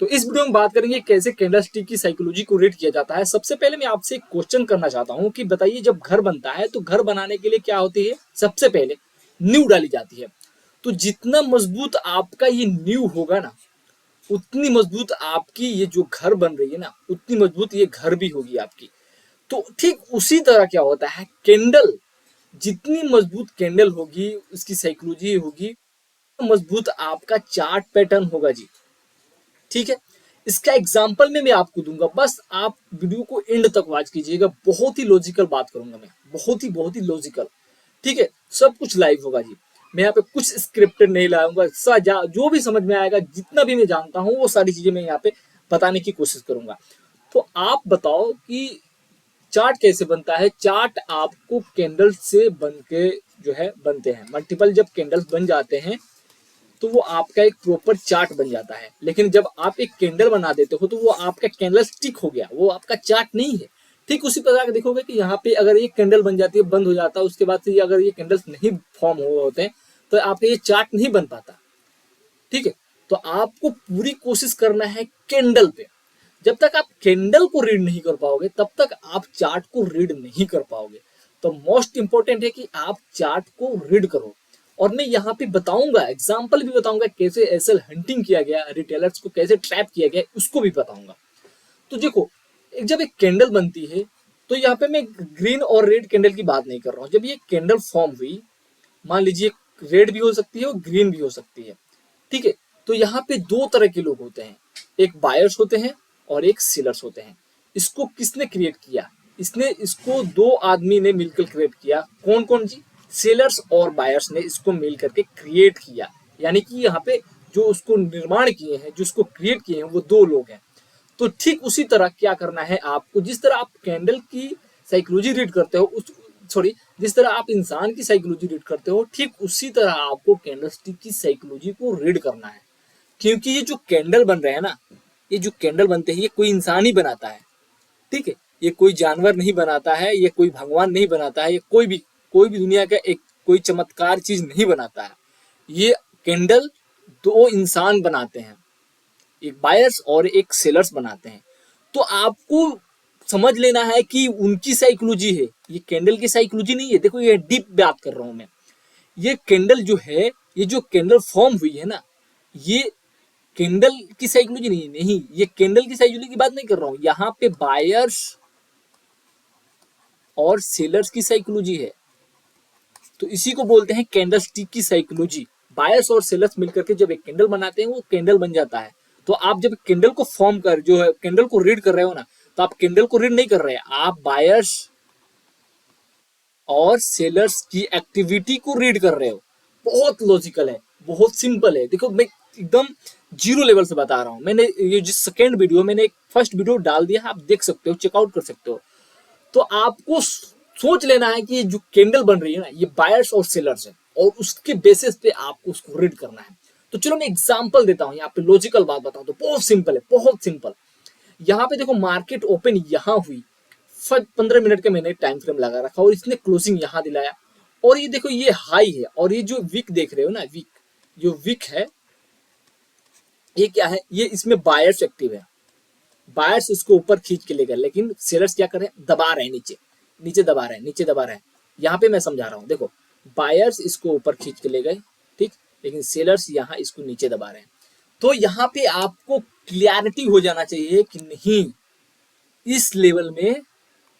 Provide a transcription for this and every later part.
तो इस वीडियो में बात करेंगे कैसे कैंडल स्टिक की साइकोलॉजी को रीड किया जाता है। सबसे पहले मैं आपसे एक क्वेश्चन करना चाहता हूं कि बताइए, जब घर बनता है तो घर बनाने के लिए क्या होती है? सबसे पहले नींव डाली जाती है। तो जितना मजबूत आपका ये नींव होगा ना, उतनी मजबूत आपकी ये जो घर बन रही है ना, उतनी मजबूत ये घर भी होगी आपकी। तो ठीक उसी तरह क्या होता है, कैंडल जितनी मजबूत कैंडल होगी, उसकी साइकोलॉजी होगी, मजबूत आपका चार्ट पैटर्न होगा जी। ठीक है, इसका एग्जाम्पल मैं आपको दूंगा, बस आप वीडियो को एंड तक वॉच कीजिएगा। बहुत ही लॉजिकल बात करूंगा मैं, बहुत ही लॉजिकल। ठीक है, सब कुछ लाइव होगा जी। मैं यहाँ पे कुछ स्क्रिप्टेड नहीं लाऊंगा, जो भी समझ में आएगा, जितना भी मैं जानता हूँ वो सारी चीजें मैं यहाँ पे बताने की कोशिश करूंगा। तो आप बताओ कि चार्ट कैसे बनता है। चार्ट आपको कैंडल से बन के जो है बनते हैं। मल्टीपल जब कैंडल्स बन जाते हैं तो वो आपका एक प्रॉपर चार्ट बन जाता है। लेकिन जब आप एक कैंडल बना देते हो तो वो आपका कैंडल स्टिक हो गया, वो आपका चार्ट नहीं है। ठीक उसी प्रकार देखोगे कि यहाँ पे अगर एक कैंडल बन जाती है, बंद हो जाता है, उसके बाद से अगर ये कैंडल्स नहीं फॉर्म हुए होते हैं तो आपका ये चार्ट नहीं बन पाता। ठीक है, तो आपको पूरी कोशिश करना है कैंडल पे। जब तक आप कैंडल को रीड नहीं कर पाओगे तब तक आप चार्ट को रीड नहीं कर पाओगे। तो मोस्ट इंपॉर्टेंट है कि आप चार्ट को रीड करो। और मैं यहाँ पे बताऊंगा, एग्जाम्पल भी बताऊंगा कैसे एसएल हंटिंग किया गया, रिटेलर्स को कैसे ट्रैप किया गया, उसको भी बताऊंगा। तो देखो, जब एक कैंडल बनती है तो यहाँ पे मैं ग्रीन और रेड कैंडल की बात नहीं कर रहा हूँ। जब ये कैंडल फॉर्म हुई, मान लीजिए रेड भी हो सकती है और ग्रीन भी हो सकती है। ठीक है, तो यहाँ पे दो तरह के लोग होते हैं, एक बायर्स होते हैं और एक सेलर्स होते हैं। इसको किसने क्रिएट किया? इसको दो आदमी ने मिलकर क्रिएट किया। कौन कौन जी? सेलर्स और बायर्स ने इसको मिल करके क्रिएट किया। यानी कि यहाँ पे जो उसको निर्माण किए हैं, जो उसको क्रिएट किए हैं, वो दो लोग हैं। तो ठीक उसी तरह क्या करना है आपको, जिस तरह आप कैंडल की साइकोलॉजी रीड करते हो, उस सॉरी जिस तरह आप इंसान की साइकोलॉजी रीड करते हो, ठीक उसी तरह आपको कैंडल स्टिक की साइकोलॉजी को रीड करना है। क्योंकि ये जो कैंडल बन रहे हैं ना, ये जो कैंडल बनते हैं, ये कोई इंसान ही बनाता है। ठीक है, ये कोई जानवर नहीं बनाता है, ये कोई भगवान नहीं बनाता है, ये कोई भी दुनिया का एक कोई चमत्कार चीज नहीं बनाता है। ये कैंडल दो इंसान बनाते हैं, एक बायर्स और एक सेलर्स बनाते हैं। तो आपको समझ लेना है कि उनकी साइकोलॉजी है, ये कैंडल की साइकोलॉजी नहीं है। देखो, ये डीप बात कर रहा हूं मैं। ये कैंडल जो है, ये जो कैंडल फॉर्म हुई है ना, ये कैंडल की साइकोलॉजी नहीं, ये कैंडल की साइकोलॉजी की बात नहीं कर रहा हूं। यहाँ पे बायर्स और सेलर्स की साइकोलॉजी है। तो इसी को बोलते हैं कैंडल स्टिक की साइकोलॉजी। बायर्स और सेलर्स मिलकर के जब एक कैंडल बनाते हैं, वो कैंडल बन जाता है। तो आप जब कैंडल को फॉर्म कर जो है कैंडल को रीड कर रहे हो ना, तो आप कैंडल को रीड नहीं कर रहे हैं, आप बायर्स और सेलर्स की एक्टिविटी को रीड कर रहे हो। बहुत लॉजिकल है, बहुत सिंपल है। देखो, मैं एकदम जीरो लेवल से बता रहा हूं। मैंने ये जिस सेकेंड वीडियो, मैंने एक फर्स्ट वीडियो डाल दिया है, आप देख सकते हो, चेकआउट कर सकते हो। तो आपको सोच लेना है कि ये जो कैंडल बन रही है ना, ये बायर्स और सेलर्स है, और उसके बेसिस पे आपको उसको रीड करना है। तो चलो मैं एग्जांपल देता हूं, यहाँ पे लॉजिकल बात बताऊं तो बहुत सिंपल है, बहुत सिंपल। यहाँ पे देखो, मार्केट ओपन यहाँ हुई, 15 मिनट का मैंने टाइम फ्रेम लगा रखा और इसने क्लोजिंग यहाँ दिलाया। और ये देखो, ये हाई है, और ये जो वीक देख रहे हो ना, वीक जो वीक है, ये क्या है? ये इसमें बायर्स एक्टिव है। बायर्स इसको ऊपर खींच के ले गए, लेकिन सेलर्स क्या कर रहे हैं? दबा रहे हैं, नीचे दबा रहे हैं, नीचे दबा रहे हैं। यहाँ पे मैं समझा रहा हूँ, देखो, बायर्स इसको ऊपर खींच के ले गए, ठीक, लेकिन सेलर्स यहाँ इसको नीचे दबा रहे हैं। तो यहाँ पे आपको क्लियरिटी हो जाना चाहिए कि नहीं, इस लेवल में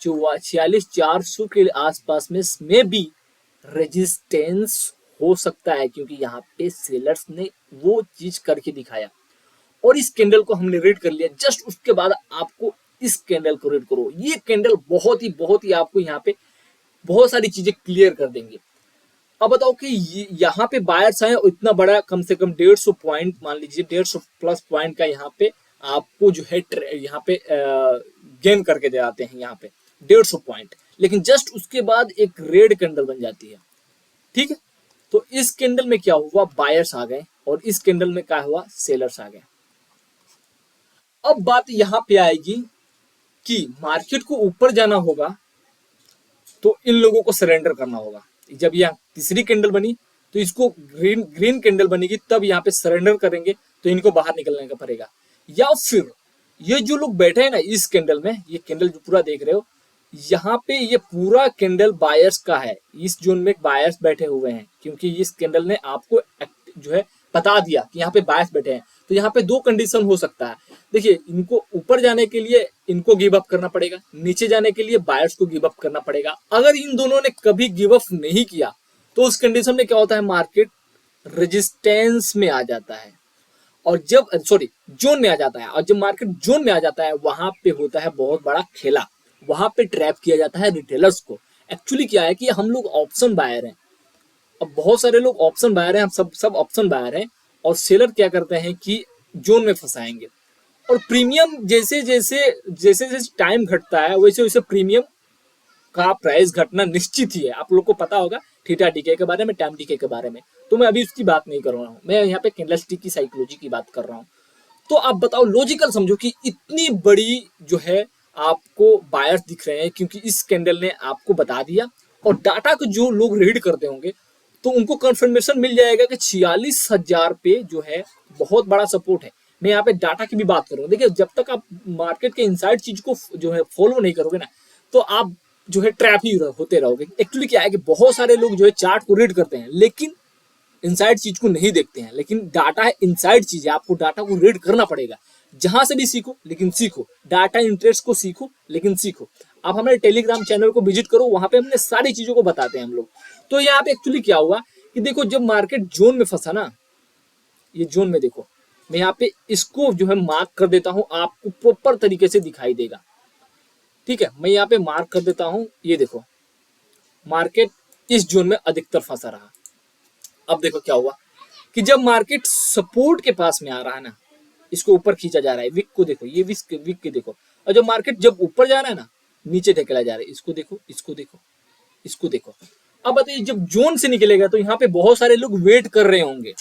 46,400 के आसपास में भी रेजिस्टेंस हो सकता है, क्योंकि यहाँ पे सेलर्स ने वो चीज करके दिखाया। और इस कैंडल को हमने रीड कर लिया। जस्ट उसके बाद आपको इस कैंडल को रीड करो। ये कैंडल बहुत ही आपको यहाँ पे बहुत सारी चीजें क्लियर कर देंगे। अब बताओ कि यहाँ पे बायर्स आए, इतना बड़ा, कम से कम 150 पॉइंट, मान लीजिए 150 प्लस पॉइंट का यहाँ पे आपको जो है यहाँ पे गेन करके दे आते हैं, यहाँ पे 150 पॉइंट। लेकिन जस्ट उसके बाद एक रेड कैंडल बन जाती है। ठीक है, तो इस कैंडल में क्या हुआ? बायर्स आ गए, और इस कैंडल में क्या हुआ? सेलर्स आ गए। अब बात यहां पे आएगी कि मार्केट को ऊपर जाना होगा तो इन लोगों को सरेंडर करना होगा। जब यह तीसरी कैंडल बनी तो इसको ग्रीन कैंडल बनेगी, तब यहाँ पे सरेंडर करेंगे, तो इनको बाहर निकलने का पड़ेगा। या फिर ये जो लोग बैठे हैं ना इस कैंडल में, ये कैंडल जो पूरा देख रहे हो, यहाँ पे ये पूरा कैंडल बायर्स का है। इस जोन में बायर्स बैठे हुए हैं, क्योंकि इस कैंडल ने आपको जो है बता दिया कि यहाँ पे बायर्स बैठे हैं। तो यहाँ पे दो कंडीशन हो सकता है। देखिए, इनको ऊपर जाने के लिए इनको गिव अप करना पड़ेगा, नीचे जाने के लिए बायर्स को गिव अप करना पड़ेगा। अगर इन दोनों ने कभी गिव अप नहीं किया तो उस कंडीशन में क्या होता है, मार्केट रेजिस्टेंस में आ जाता है, और जब जोन में आ जाता है, और जब मार्केट जोन में आ जाता है वहां पे होता है बहुत बड़ा खेला, वहां पे ट्रैप किया जाता है रिटेलर्स को। एक्चुअली क्या है कि हम लोग ऑप्शन बायर हैं, अब बहुत सारे लोग ऑप्शन बायर हैं, हम सब ऑप्शन बायर हैं, और सेलर क्या करते हैं कि जोन में फंसाएंगे, और प्रीमियम जैसे जैसे जैसे जैसे टाइम घटता है वैसे वैसे प्रीमियम का प्राइस घटना निश्चित ही है। आप लोग को पता होगा थीटा डीके के बारे में, टाइम डीके के बारे में, तो मैं अभी उसकी बात नहीं कर रहा हूँ, मैं यहाँ पे कैंडलस्टिक की साइकोलॉजी की बात कर रहा हूँ। तो आप बताओ, लॉजिकल समझो कि इतनी बड़ी जो है आपको बायर्स दिख रहे हैं, क्योंकि इस कैंडल ने आपको बता दिया, और डाटा को जो लोग रीड करते होंगे तो उनको कंफर्मेशन मिल जाएगा कि 46,000 पे जो है बहुत बड़ा सपोर्ट है। मैं यहाँ पे डाटा की भी बात करूंगा। देखिए, जब तक आप मार्केट के इनसाइड चीज को जो है फॉलो नहीं करोगे ना, तो आप जो है ट्रैप ही होते रहोगे। एक्चुअली क्या है कि बहुत सारे लोग जो है चार्ट को रीड करते हैं लेकिन इनसाइड चीज को नहीं देखते हैं। लेकिन डाटा है इनसाइड चीज है, आपको डाटा को रीड करना पड़ेगा। जहां से भी सीखो लेकिन सीखो, डाटा इंटरेस्ट को सीखो लेकिन सीखो। आप हमारे टेलीग्राम चैनल को विजिट करो, वहां पे हमने सारी चीजों को बताते हैं हम लोग। तो यहाँ पे एक्चुअली क्या हुआ कि देखो, जब मार्केट जोन में फंसा ना, ये जोन में देखो, मैं यहाँ पे इसको जो है मार्क कर देता हूँ, आपको प्रॉपर तरीके से दिखाई देगा। ठीक है, मैं यहाँ पे मार्क कर देता हूँ। ये देखो, मार्केट इस जोन में अधिकतर फंसा रहा। अब देखो क्या हुआ कि जब मार्केट सपोर्ट के पास में आ रहा है ना, इसको ऊपर खींचा जा रहा है। विक को देखो, ये विक के देखो, और जब मार्केट जब ऊपर जा रहा है ना, नीचे ढकेला जा रहा है। इसको देखो, इसको देखो, इसको देखो। अब बताइए, जब जोन से निकलेगा तो यहाँ पे बहुत सारे लोग वेट कर रहे होंगे,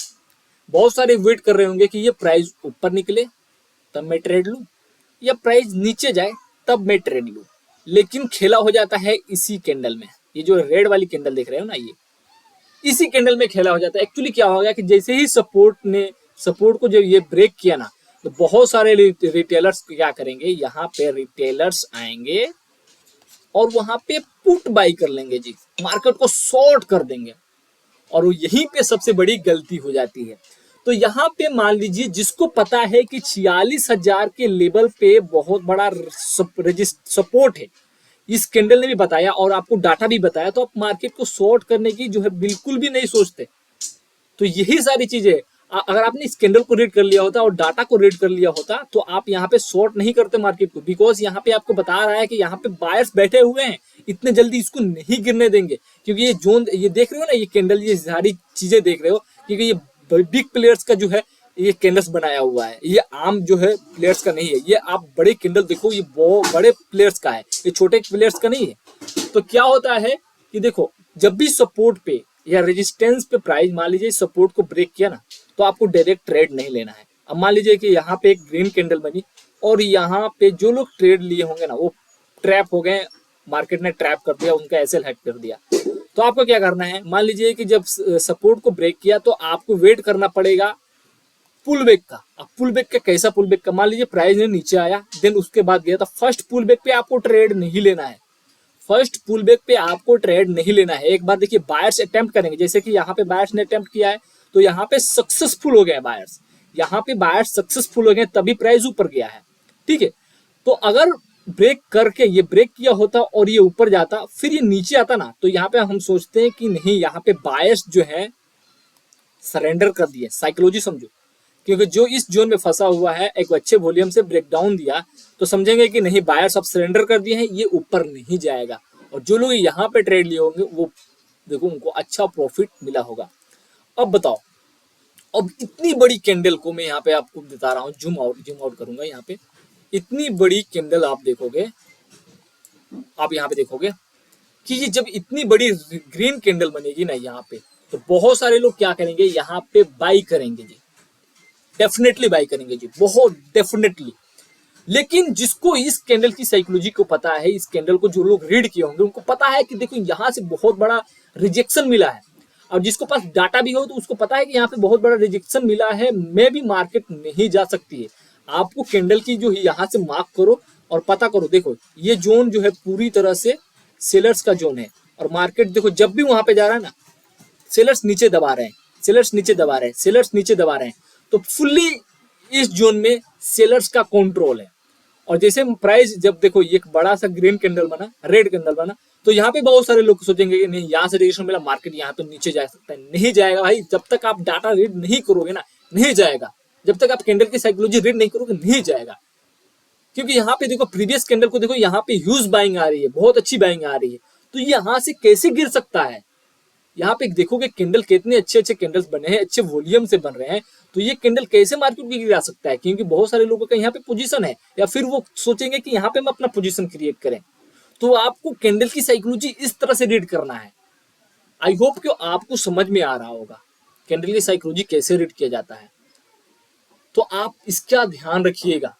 बहुत सारे वेट कर रहे होंगे कि ये प्राइस ऊपर निकले तब मैं ट्रेड लूं, या प्राइस नीचे जाए तब मैं ट्रेड लूं। लेकिन खेला हो जाता है इसी कैंडल में। ये जो रेड वाली कैंडल देख रहे हो ना, ये इसी कैंडल में खेला हो जाता है। एक्चुअली क्या हो गया कि जैसे ही सपोर्ट को जब ये ब्रेक किया ना, तो बहुत सारे रिटेलर्स क्या करेंगे, यहाँ पे रिटेलर्स आएंगे और वहां पे पुट बाई कर लेंगे जी, मार्केट को शॉर्ट कर देंगे, और वो यहीं पे सबसे बड़ी गलती हो जाती है। तो यहाँ पे मान लीजिए, जिसको पता है कि 46,000 के लेवल पे बहुत बड़ा सपोर्ट है, इस कैंडल ने भी बताया और आपको डाटा भी बताया, तो आप मार्केट को शॉर्ट करने की जो है बिल्कुल भी नहीं सोचते। तो यही सारी चीजें, अगर आपने इस कैंडल को रीड कर लिया होता और डाटा को रीड कर लिया होता तो आप यहाँ पे शॉर्ट नहीं करते मार्केट को, बिकॉज यहाँ पे आपको बता रहा है कि यहाँ पे बायर्स बैठे हुए हैं, इतने जल्दी इसको नहीं गिरने देंगे। क्योंकि ये जोन, ये देख रहे हो ना, ये कैंडल, ये सारी चीजें देख रहे हो, क्योंकि ये बिग प्लेयर्स का जो है ये कैंडल्स बनाया हुआ है, ये आम जो है प्लेयर्स का नहीं है। ये आप बड़े कैंडल देखो, ये बहुत बड़े प्लेयर्स का है, ये छोटे प्लेयर्स का नहीं है। तो क्या होता है कि देखो, जब भी सपोर्ट पे या रेजिस्टेंस पे प्राइस मान लीजिए सपोर्ट को ब्रेक किया ना, तो आपको डायरेक्ट ट्रेड नहीं लेना है। अब मान लीजिए कि यहाँ पे एक ग्रीन कैंडल बनी और यहाँ पे जो लोग ट्रेड लिए होंगे ना, वो ट्रैप हो गए, मार्केट ने ट्रैप कर दिया, उनका एसएल हैक कर दिया। तो आपको क्या करना है, मान लीजिए कि जब सपोर्ट को ब्रेक किया तो आपको वेट करना पड़ेगा पुल बैक का। अब पुल बैक का कैसा पुल बैक का, मान लीजिए प्राइस ने नीचे आया, देन उसके बाद गया, तो फर्स्ट पुल बैक पे आपको ट्रेड नहीं लेना है। फर्स्ट पुल बैक पे आपको ट्रेड नहीं लेना है। एक बार देखिए, बायर्स अटेम्प्ट करेंगे, जैसे कि यहाँ पे बायर्स ने अटेम्प्ट किया है, तो यहाँ पे सक्सेसफुल हो गया बायर्स, यहाँ पे बायर्स सक्सेसफुल हो गए, तभी प्राइस ऊपर गया है। ठीक है, तो अगर ब्रेक करके ये ब्रेक किया होता और ये ऊपर जाता, फिर ये नीचे आता ना, तो यहाँ पे हम सोचते हैं कि नहीं, यहाँ पे बायर्स जो है सरेंडर कर दिए। साइकोलॉजी समझो, क्योंकि जो इस जोन में फंसा हुआ है, एक अच्छे वॉल्यूम से ब्रेकडाउन दिया, तो समझेंगे कि नहीं, बायर्स अब सरेंडर कर दिए हैं, ये ऊपर नहीं जाएगा। और जो लोग यहाँ पे ट्रेड लिए होंगे वो देखो, उनको अच्छा प्रॉफिट मिला होगा। अब बताओ, अब इतनी बड़ी कैंडल को मैं यहाँ पे आपको बता रहा हूँ, जूम आउट करूंगा यहाँ पे। इतनी बड़ी कैंडल आप देखोगे, आप यहाँ पे देखोगे कि ये जब इतनी बड़ी ग्रीन कैंडल बनेगी ना यहाँ पे, तो बहुत सारे लोग क्या करेंगे, यहाँ पे बाई करेंगे जी, डेफिनेटली बाई करेंगे जी, बहुत डेफिनेटली। लेकिन जिसको इस कैंडल की साइकोलॉजी को पता है, इस कैंडल को जो लोग रीड किए होंगे, उनको पता है कि देखो यहाँ से बहुत बड़ा रिजेक्शन मिला है। और जिसको पास डाटा भी हो तो उसको पता है कि यहाँ पे बहुत बड़ा रिजेक्शन मिला है, मे भी मार्केट नहीं जा सकती है। आपको कैंडल की जो यहाँ से मार्क करो और पता करो, देखो ये जोन जो है पूरी तरह से सेलर्स का जोन है, और मार्केट देखो जब भी वहां पे जा रहा है ना, सेलर्स नीचे दबा रहे हैं, सेलर्स नीचे दबा रहे हैं, सेलर्स नीचे दबा रहे हैं, तो फुल्ली इस जोन में सेलर्स का कंट्रोल है। और जैसे प्राइस जब देखो ये एक बड़ा सा ग्रीन कैंडल बना, रेड कैंडल बना, तो यहाँ पे बहुत सारे लोग सोचेंगे कि नहीं यहाँ से रिएक्शन मिला, मार्केट यहाँ पे नीचे जा सकता है। नहीं जाएगा भाई, जब तक आप डाटा रीड नहीं करोगे ना, नहीं जाएगा। जब तक आप कैंडल की साइकोलॉजी रीड नहीं करोगे, नहीं जाएगा। क्योंकि यहाँ पे देखो प्रीवियस कैंडल को देखो, यहाँ पे ह्यूज बाइंग आ रही है, बहुत अच्छी बाइंग आ रही है, तो यहाँ से कैसे गिर सकता है। यहाँ पे देखोगे कैंडल कितने अच्छे अच्छे कैंडल्स बने हैं, अच्छे वॉल्यूम से बन रहे हैं, तो ये कैंडल कैसे मार्केट में गिरा सकता है। क्योंकि बहुत सारे लोगों का यहाँ पे पोजीशन है, या फिर वो सोचेंगे कि यहाँ पे हम अपना पोजीशन क्रिएट करें। तो आपको कैंडल की साइकोलॉजी इस तरह से रीड करना है। आई होप कि आपको समझ में आ रहा होगा कैंडल की साइकोलॉजी कैसे रीड किया जाता है। तो आप इसका ध्यान रखिएगा।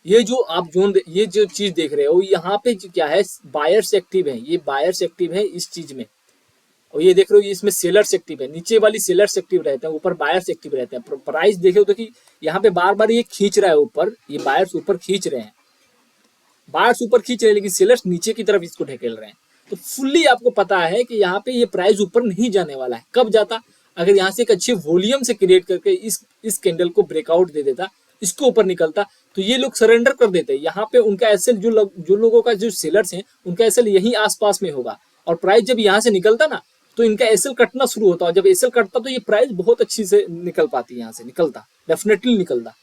ये जो आप ये जो चीज देख रहे हो, यहाँ पे क्या है, बायर्स एक्टिव है, ये बायर्स एक्टिव है इस चीज में, और ये देख रहे हो इसमें सेलर्स एक्टिव है, नीचे वाली सेलर्स एक्टिव रहते हैं, ऊपर बायर्स एक्टिव रहते हैं। प्राइस देखे तो कि यहाँ पे बार बार ये खींच रहा है ऊपर, ये बायर्स ऊपर खींच रहे हैं, बायर्स ऊपर खींच रहे हैं, लेकिन सेलर्स नीचे की तरफ इसको ढकेल रहे हैं। तो फुल्ली आपको पता है कि यहाँ पे ये प्राइस ऊपर नहीं जाने वाला है। कब जाता, अगर यहाँ से एक अच्छे वॉल्यूम से क्रिएट करके इस कैंडल को ब्रेकआउट दे देता, इसको ऊपर निकलता, तो ये लोग सरेंडर कर देते। यहाँ पे उनका एसएल जो लोगों का जो सेलर्स हैं, उनका एसएल यही आसपास में होगा, और प्राइस जब यहाँ से निकलता ना, तो इनका एसएल कटना शुरू होता, और जब एसएल कटता तो ये प्राइस बहुत अच्छी से निकल पाती, यहाँ से निकलता, डेफिनेटली निकलता।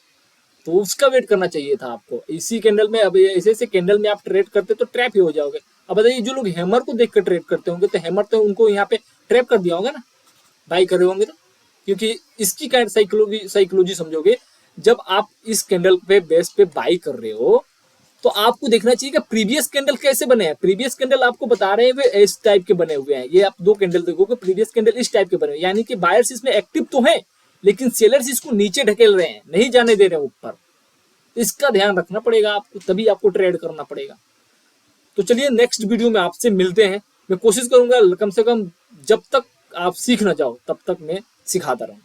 तो उसका वेट करना चाहिए था आपको इसी कैंडल में। अब ऐसे ऐसे कैंडल में आप ट्रेड करते तो ट्रैप ही हो जाओगे। अब बताइए जो लोग हैमर को देखकर ट्रेड करते होंगे, तो हैमर तो उनको यहाँ पे ट्रैप कर दिया होगा ना, बाई करे होंगे तो। क्योंकि इसकी क्या साइकोलॉजी समझोगे, जब आप इस कैंडल पे बेस पे बाई कर रहे हो, तो आपको देखना चाहिए कि प्रीवियस कैंडल कैसे बने हैं। प्रीवियस कैंडल आपको बता रहे हैं वे इस टाइप के बने हुए हैं। ये आप दो कैंडल देखोगे, प्रीवियस कैंडल इस टाइप के बने हुए, यानी कि बायर्स इसमें एक्टिव तो है, लेकिन सेलर्स इसको नीचे ढकेल रहे हैं, नहीं जाने दे रहे हैं ऊपर। इसका ध्यान रखना पड़ेगा आपको, तभी आपको ट्रेड करना पड़ेगा। तो चलिए नेक्स्ट वीडियो में आपसे मिलते हैं। मैं कोशिश करूंगा कम से कम जब तक आप सीख ना जाओ तब तक मैं सिखाता रहूं।